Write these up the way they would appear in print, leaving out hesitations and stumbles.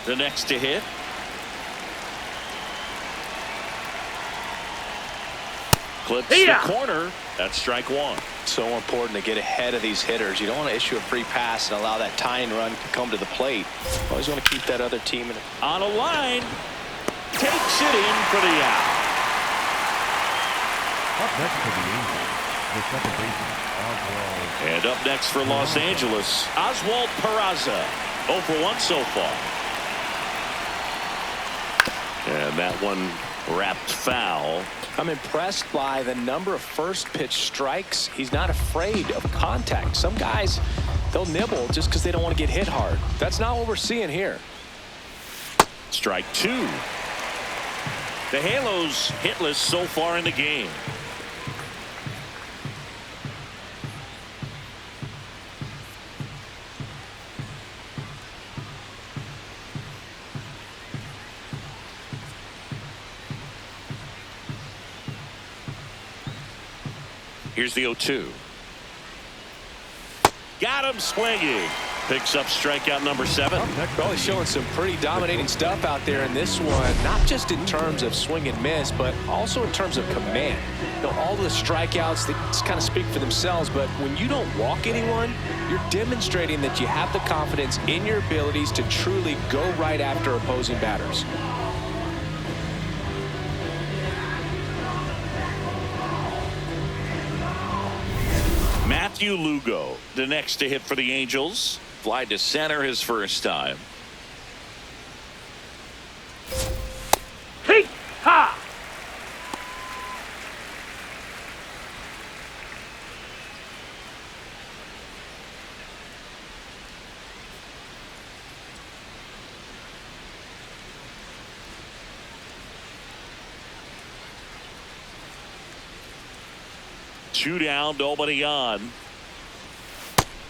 the next to hit. Clips the corner. That's strike one. So important to get ahead of these hitters. You don't want to issue a free pass and allow that tying run to come to the plate. Always want to keep that other team in. On a line. Takes it in for the out. Up next for the Angels, the second baseman, Oswald. And up next for Los Angeles, Oswald Peraza. 0 for 1 so far. And that one wrapped foul. I'm impressed by the number of first pitch strikes. He's not afraid of contact. Some guys, they'll nibble just because they don't want to get hit hard. That's not what we're seeing here. Strike two. The Halos hitless so far in the game. Here's the 0-2. Got him swinging. Picks up strikeout number 7. Well, he's showing some pretty dominating stuff out there in this one, not just in terms of swing and miss, but also in terms of command. You know, all the strikeouts, they just kind of speak for themselves, but when you don't walk anyone, you're demonstrating that you have the confidence in your abilities to truly go right after opposing batters. Matthew Lugo, the next to hit for the Angels. Fly to center his first time. Hey, ha! Two down, nobody on.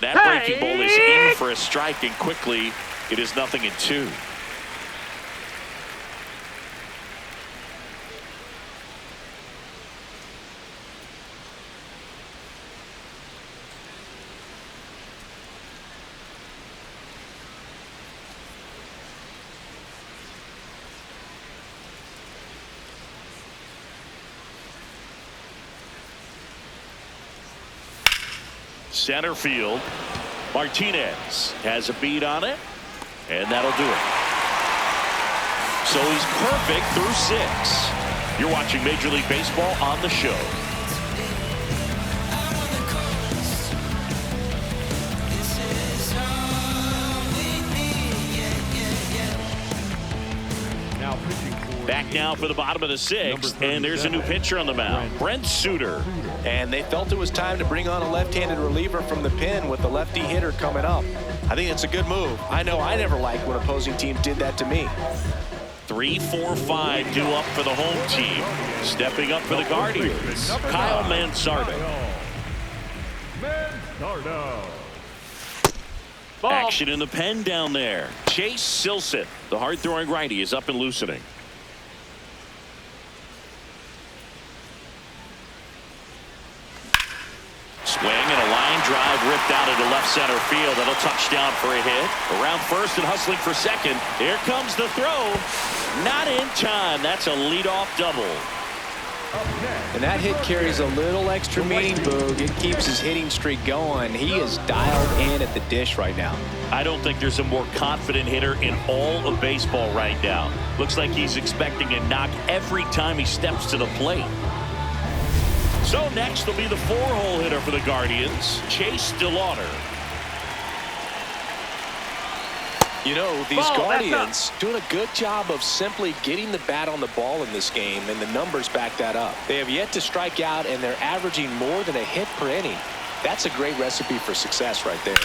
That breaking ball is in for a strike, and quickly it is 0-2. Center field. Martinez has a beat on it, and that'll do it. So he's perfect through 6. You're watching Major League Baseball on the show. Back now for the bottom of the 6th, and there's a new pitcher on the mound, Brent Suter. And they felt it was time to bring on a left-handed reliever from the pen with the lefty hitter coming up. I think it's a good move. I know I never liked when opposing teams did that to me. 3, 4, 5 due up for the home team. Stepping up for the Guardians, Kyle Mansardo. Action in the pen down there. Chase Silseth, the hard-throwing righty, is up and loosening. Swing and a line drive ripped out into left center field. That'll touch down for a hit. Around first and hustling for second. Here comes the throw. Not in time. That's a leadoff double. And that hit carries a little extra meaning, Boog. It keeps his hitting streak going. He is dialed in at the dish right now. I don't think there's a more confident hitter in all of baseball right now. Looks like he's expecting a knock every time he steps to the plate. So next will be the 4-hole hitter for the Guardians, Chase DeLauder. You know, these Guardians doing a good job of simply getting the bat on the ball in this game, and the numbers back that up. They have yet to strike out, and they're averaging more than a hit per inning. That's a great recipe for success right there.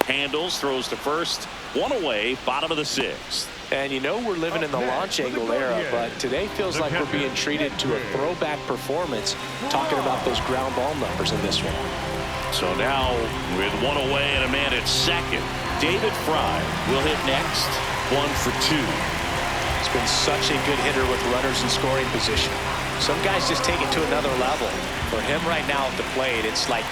Handles, throws to first, 1 away, bottom of the 6th. And you know we're living in the launch angle era, but today feels like we're being treated to a throwback performance, talking about those ground ball numbers in this one. So now with 1 away and a man at second, David Fry will hit next. 1 for 2. He's been such a good hitter with runners in scoring position. Some guys just take it to another level. For him right now at the plate, it's like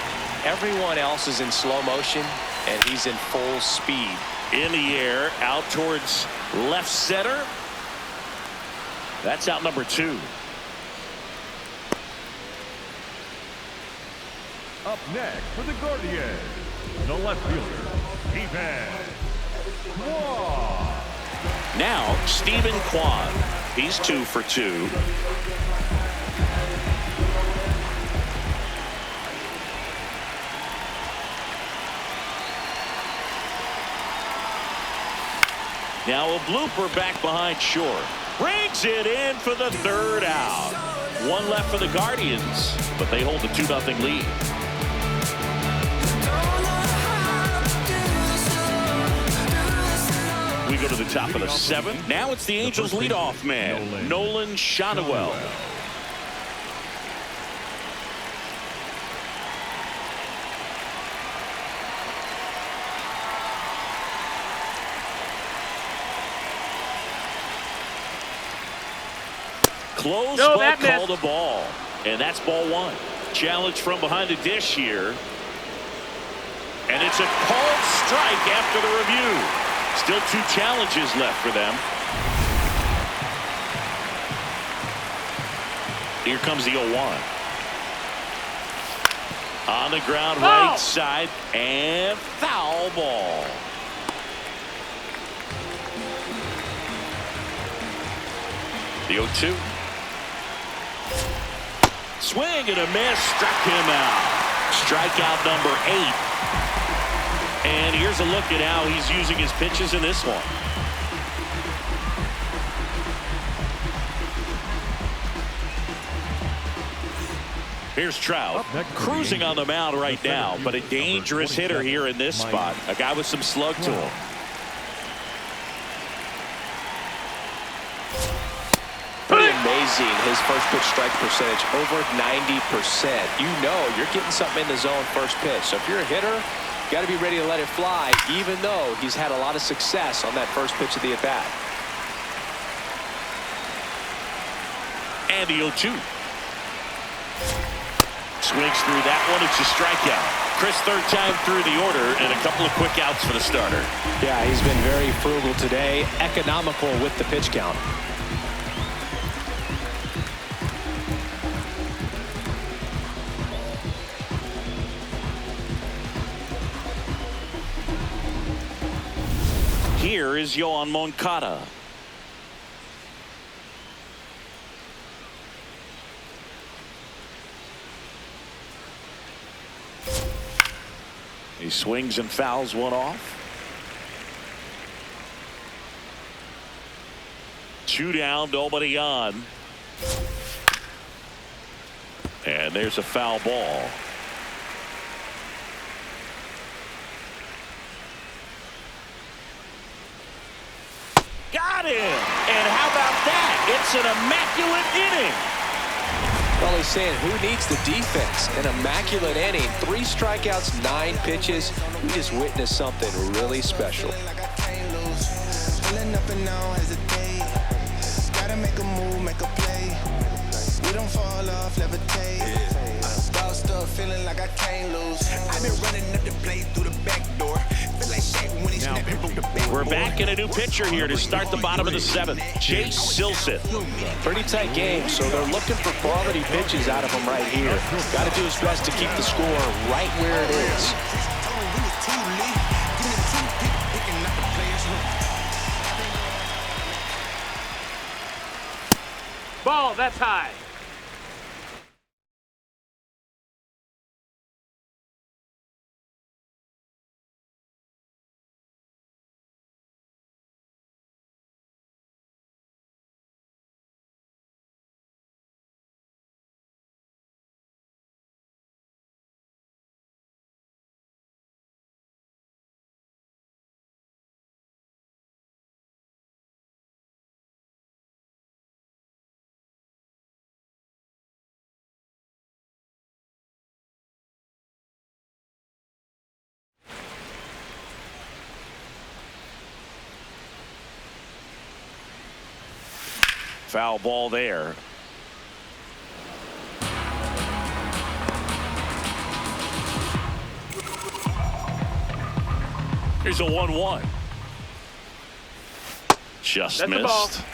everyone else is in slow motion and he's in full speed. In the air, out towards left center. That's out number 2. Up next for the Guardians, the left fielder, Stephen Kwan. Now, Stephen Kwan. He's 2 for 2. Now a blooper back behind short. Brings it in for the 3rd out. 1 left for the Guardians, but they hold the 2-0 lead. We go to the top of the 7th. Now it's the Angels leadoff man, Nolan Shotwell. Close, but called a ball. And that's ball 1. Challenge from behind the dish here. And it's a called strike after the review. Still 2 challenges left for them. Here comes the 0-1. On the ground, right side, and foul ball. The 0-2. Swing and a miss, struck him out. Strikeout number 8. And here's a look at how he's using his pitches in this one. Here's Trout, cruising on the mound right now, but a dangerous hitter here in this spot. A guy with some slug to him. Pretty amazing, his first pitch strike percentage over 90%. You know you're getting something in the zone first pitch. So if you're a hitter, you got to be ready to let it fly, even though he's had a lot of success on that first pitch of the at-bat. And the 0-2. Swings through that one. It's a strikeout. Chris, 3rd time through the order, and a couple of quick outs for the starter. Yeah, he's been very frugal today, economical with the pitch count. Here is Yoan Moncada. He swings and fouls one off. 2 down, nobody on. And there's a foul ball. Got him! And how about that? It's an immaculate inning. Well, he's saying who needs the defense? An immaculate inning. 3 strikeouts, 9 pitches. We just witnessed something really special. Gotta make a move, make a play. We don't fall off, levitate. Bossed up, feeling like I can't lose. I've been running up the plate through the back door. Feel like Shaq when he snapped and broke the back. We're back in a new pitcher here to start the bottom of the 7th. Chase Silseth. Pretty tight game, so they're looking for quality pitches out of him right here. Got to do his best to keep the score right where it is. Ball, that's high. Foul ball there. Here's a 1-1. Just That's the ball. missed.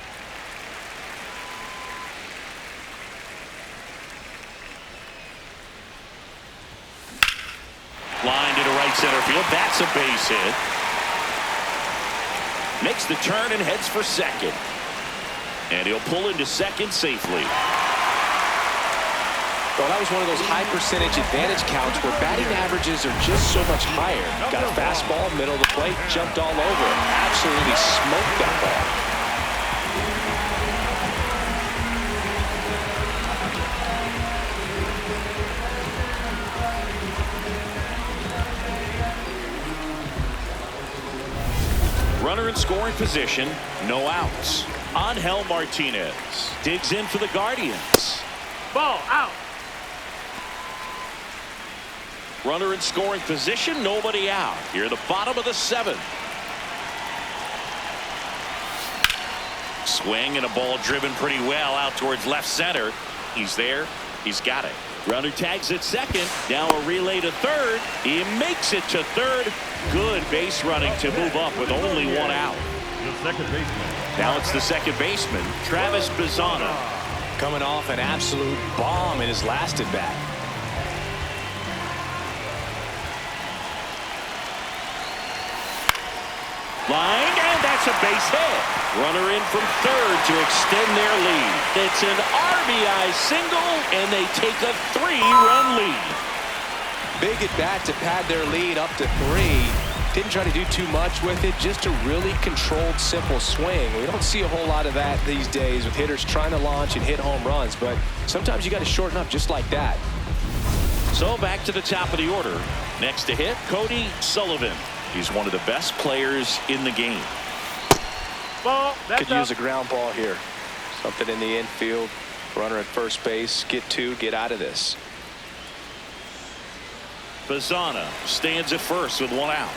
Line into right center field. That's a base hit. Makes the turn and heads for second. And he'll pull into second safely. Well, that was one of those high percentage advantage counts where batting averages are just so much higher. Got a fastball, middle of the plate, jumped all over it. Absolutely smoked that ball. Runner in scoring position, no outs. Angel Martinez digs in for the Guardians. Ball out. Runner in scoring position, nobody out. Here, the bottom of the seventh. Swing and a ball driven pretty well out towards left center. He's there. He's got it. Runner tags at second. Now a relay to third. He makes it to third. Good base running to move up with only one out. The second baseman. Now it's the second baseman, Travis Bazzana. Coming off an absolute bomb in his last at bat. Line, and that's a base hit. Runner in from third to extend their lead. It's an RBI single, and they take a 3-run lead. Big at bat to pad their lead up to 3. Didn't try to do too much with it, just a really controlled, simple swing. We don't see a whole lot of that these days with hitters trying to launch and hit home runs, but sometimes you got to shorten up just like that. So back to the top of the order. Next to hit, Cody Sullivan. He's one of the best players in the game. Ball. That's Could use a ground ball here. Something in the infield. Runner at first base. Get two. Get out of this. Bazzana stands at first with one out.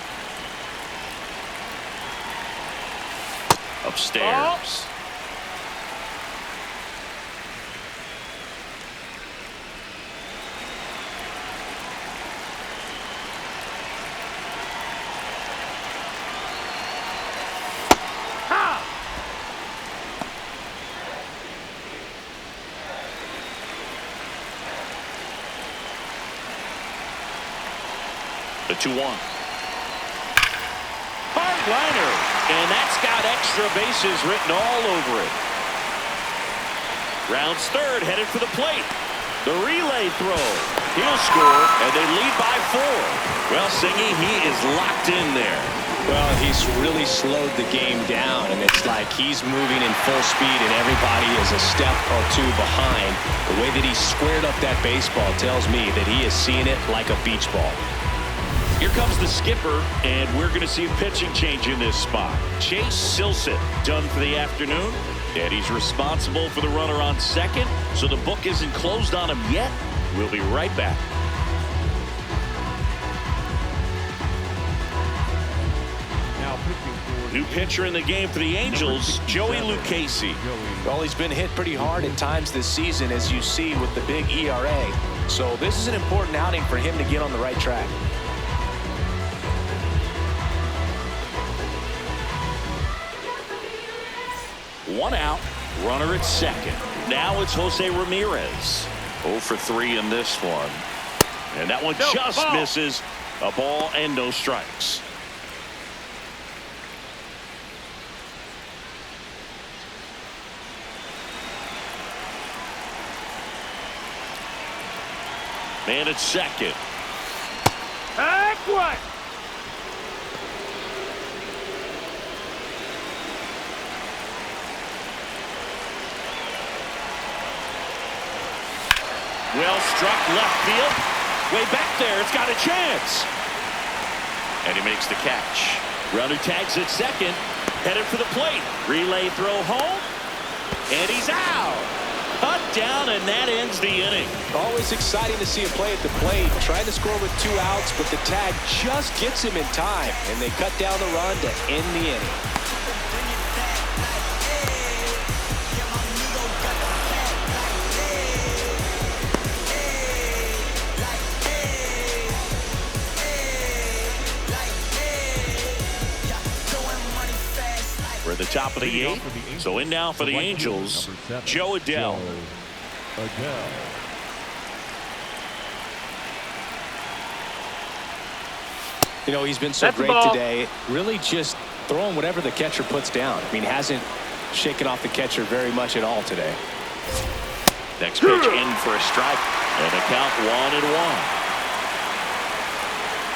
Upstairs. The 2-1. Hard liner, and that's got extra bases written all over it. Rounds third, headed for the plate. The relay throw. He'll score, and they lead by 4. Well, Singy, he is locked in there. Well, he's really slowed the game down, and it's like he's moving in full speed, and everybody is a step or two behind. The way that he squared up that baseball tells me that he is seeing it like a beach ball. Here comes the skipper, and we're going to see a pitching change in this spot. Chase Silsett done for the afternoon, and he's responsible for the runner on second, so the book isn't closed on him yet. We'll be right back. Now pitching for New pitcher in the game for the Angels, Joey Lucchesi. Well, he's been hit pretty hard at times this season, as you see with the big ERA. So this is an important outing for him to get on the right track. One out, runner at second. Now it's Jose Ramirez. 0 for 3 in this one. And that one just misses. A ball and no strikes. Man at second. Heck what? Well struck left field. Way back there. It's got a chance. And he makes the catch. Runner tags at second. Headed for the plate. Relay throw home. And he's out. Cut down, and that ends the inning. Always exciting to see a play at the plate. Trying to score with 2 outs, but the tag just gets him in time. And they cut down the run to end the inning. We're at the top of the 8th. So in now for the Angels, Joe Adell. You know, he's been so great today. Really just throwing whatever the catcher puts down. I mean, hasn't shaken off the catcher very much at all today. Next pitch in for a strike. And a count 1-1.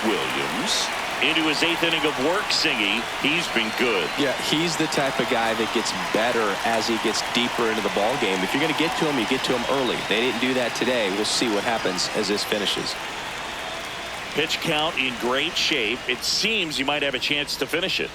Williams into his 8th inning of work. Singy, he's been good. Yeah, he's the type of guy that gets better as he gets deeper into the ball game. If you're going to get to him, you get to him early. They didn't do that today. We'll see what happens as this finishes. Pitch count in great shape. It seems you might have a chance to finish it.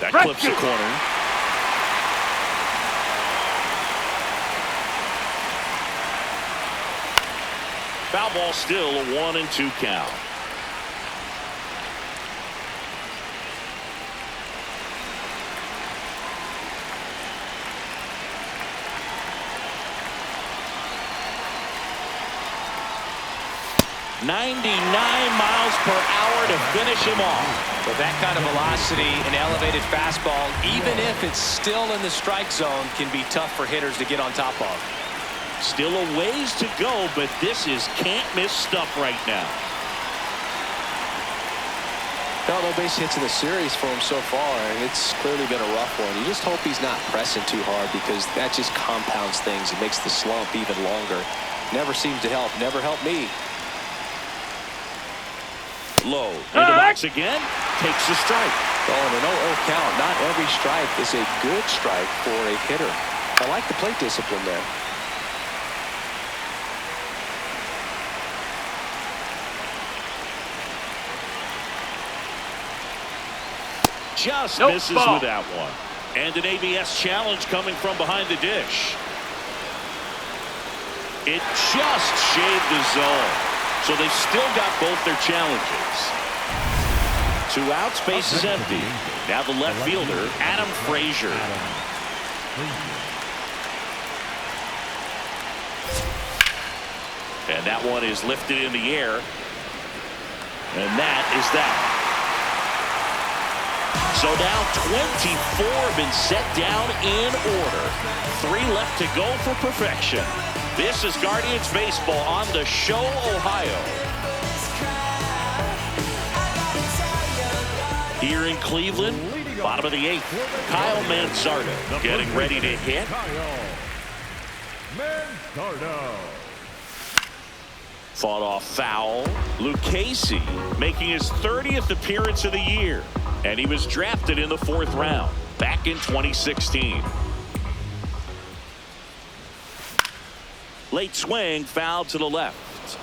That clips the corner. Foul ball, still a 1-2 count. mph to finish him off. With that kind of velocity and elevated fastball, even if it's still in the strike zone, can be tough for hitters to get on top of. Still a ways to go, but this is can't-miss stuff right now. Got no base hits in the series for him so far, and it's clearly been a rough one. You just hope he's not pressing too hard, because that just compounds things. It makes the slump even longer. Never seems to help. Never helped me. Low in the box again, takes the strike. Oh, and an 0-0 count. Not every strike is a good strike for a hitter. I like the plate discipline there. Just misses with that one. And an ABS challenge coming from behind the dish. It just shaved the zone. So they've still got both their challenges. 2 outs, base is empty. Now the left fielder, Adam Frazier. And that one is lifted in the air. And that is that. So now 24 have been set down in order. 3 left to go for perfection. This is Guardians baseball on the show, Ohio. Here in Cleveland, bottom of the 8th, Kyle Manzardo getting ready to hit. Manzardo. Fought off foul. Lucchesi making his 30th appearance of the year. And he was drafted in the 4th round back in 2016. Late swing, foul to the left.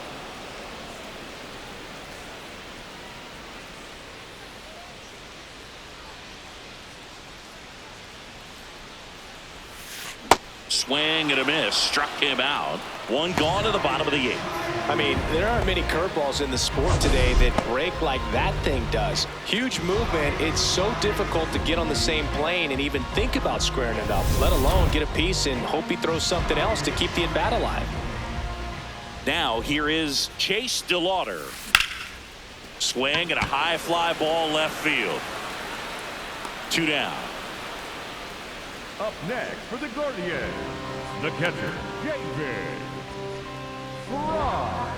Swing and a miss, struck him out. 1 gone to the bottom of the 8th. I mean, there aren't many curveballs in the sport today that break like that thing does. Huge movement. It's so difficult to get on the same plane and even think about squaring it up, let alone get a piece and hope he throws something else to keep the at-bat alive. Now here is Chase DeLauder. Swing and a high fly ball left field. 2 down. Up next for the Guardians, the catcher, David Fry.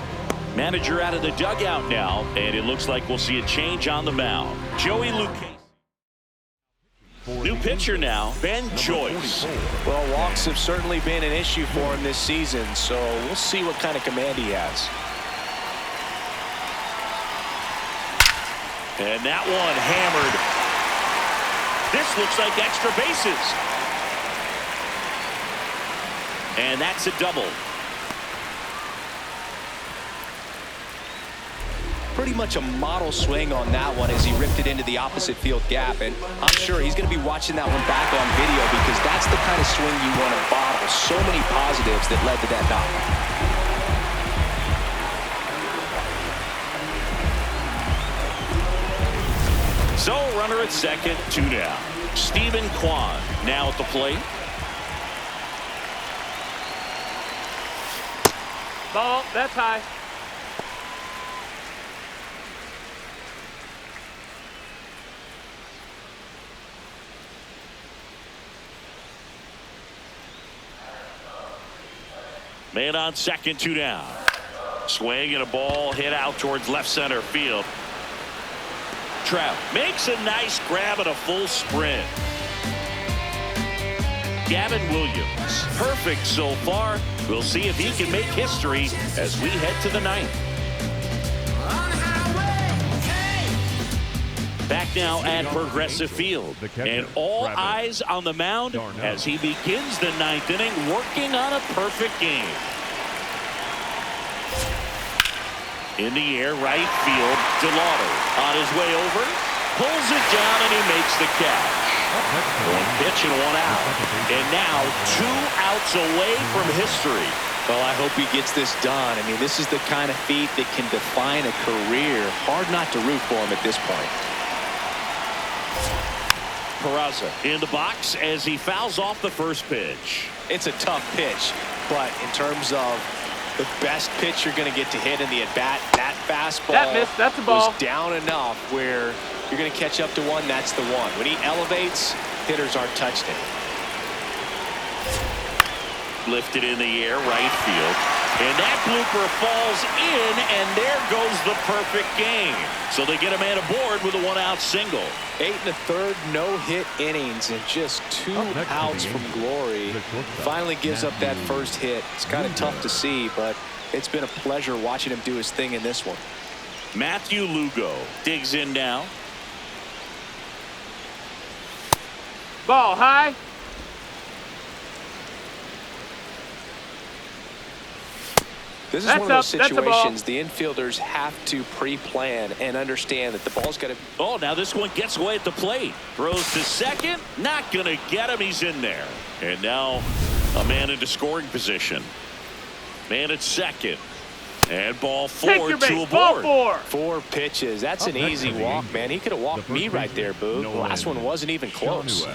Manager out of the dugout now, and it looks like we'll see a change on the mound. Joey Lucchesi. New pitcher now, Ben Joyce. Well, walks have certainly been an issue for him this season, so we'll see what kind of command he has. And that one hammered. This looks like extra bases. And that's a double. Pretty much a model swing on that one as he ripped it into the opposite field gap, and I'm sure he's going to be watching that one back on video because that's the kind of swing you want to bottle. So many positives that led to that knock. So runner at second, 2 down. Stephen Kwan now at the plate. Ball, that's high. Man on second, 2 down. Swing and a ball hit out towards left center field. Trout makes a nice grab and a full sprint. Gavin Williams, perfect so far. We'll see if he can make history as we head to the 9th. Back now at Progressive Field, and all eyes on the mound as he begins the 9th inning, working on a perfect game. In the air, right field, DeLauder on his way over, pulls it down, and he makes the catch. 1 pitch and 1 out. And now 2 outs away from history. Well, I hope he gets this done. I mean, this is the kind of feat that can define a career. Hard not to root for him at this point. Peraza in the box as he fouls off the first pitch. It's a tough pitch, but in terms of the best pitch you're going to get to hit in the at-bat, that fastball That missed, that's a ball. was down enough where you're going to catch up to one. That's the one. When he elevates, hitters aren't touched it. Lifted in the air, right field. And that blooper falls in, and there goes the perfect game. So they get a man aboard with a 1-out single. 8 1/3 no-hit innings and just 2 outs from glory. Finally gives up that first hit. It's kind of tough to see, but it's been a pleasure watching him do his thing in this one. Matthew Lugo digs in now. Ball high. This is That's one of those up. That's a ball. situations the infielders have to pre-plan and understand that the ball's got to. Oh, now this one gets away at the plate. Throws to second. Not going to get him. He's in there. And now a man into scoring position. Man at second. And ball 4 Take your to base. a Ball board. 4 pitches. That's an easy walk, man. He could have walked me right there, Boo. The last one wasn't even close.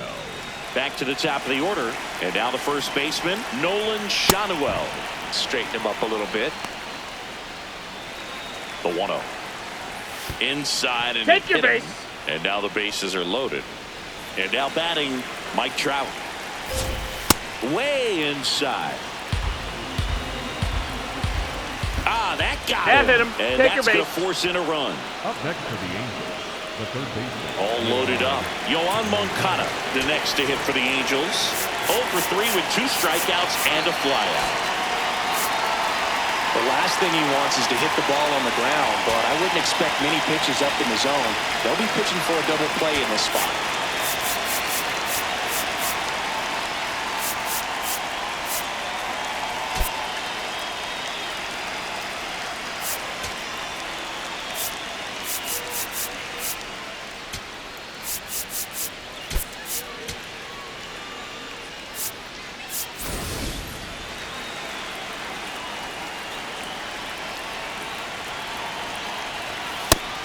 Back to the top of the order. And now the first baseman, Nolan Shanuel. Straighten him up a little bit. The 1-0. Inside and Take your hit him. base. And now the bases are loaded. And now batting, Mike Trout. Way inside. Ah, that got That him. hit him. And Take your that's going to base. force in a run. Up next for the Angels, the third baseman. All loaded up. Yoan Moncada, the next to hit for the Angels. 0 for 3 with 2 strikeouts and a flyout. The last thing he wants is to hit the ball on the ground, but I wouldn't expect many pitches up in the zone. They'll be pitching for a double play in this spot.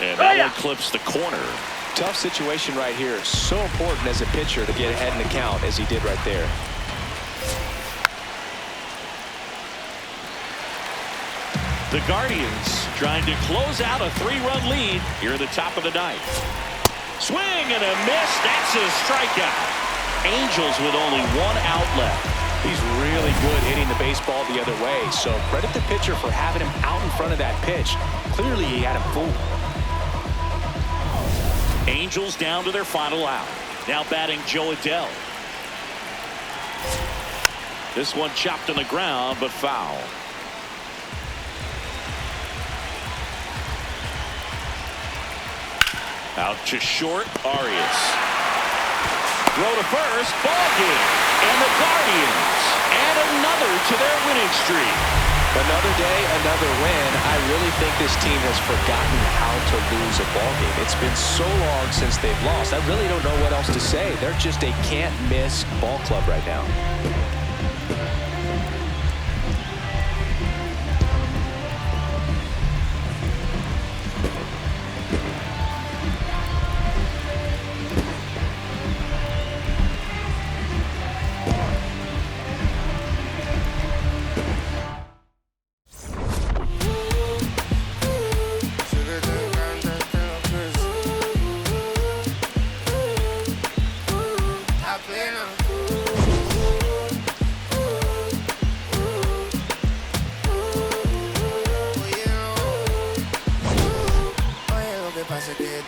And that one clips the corner. Tough situation right here. So important as a pitcher to get ahead in the count as he did right there. The Guardians trying to close out a 3-run lead here at the top of the ninth. Swing and a miss. That's a strikeout. Angels with only 1 out left. He's really good hitting the baseball the other way, so credit the pitcher for having him out in front of that pitch. Clearly he had him fooled. Angels down to their final out. Now batting Joe Adell. This one chopped on the ground, but foul. Out to short, Arias. Throw to first, ball game. And the Guardians add another to their winning streak. Another day, another win. I really think this team has forgotten how to lose a ball game. It's been so long since they've lost. I really don't know what else to say. They're just a can't-miss ball club right now.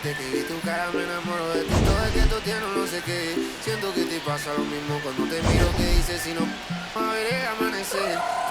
Desde que vi tu cara me enamoro de ti. Todo es que tú tienes no sé qué. Siento que te pasa lo mismo cuando te miro. Que dices si no, a ver el amanecer.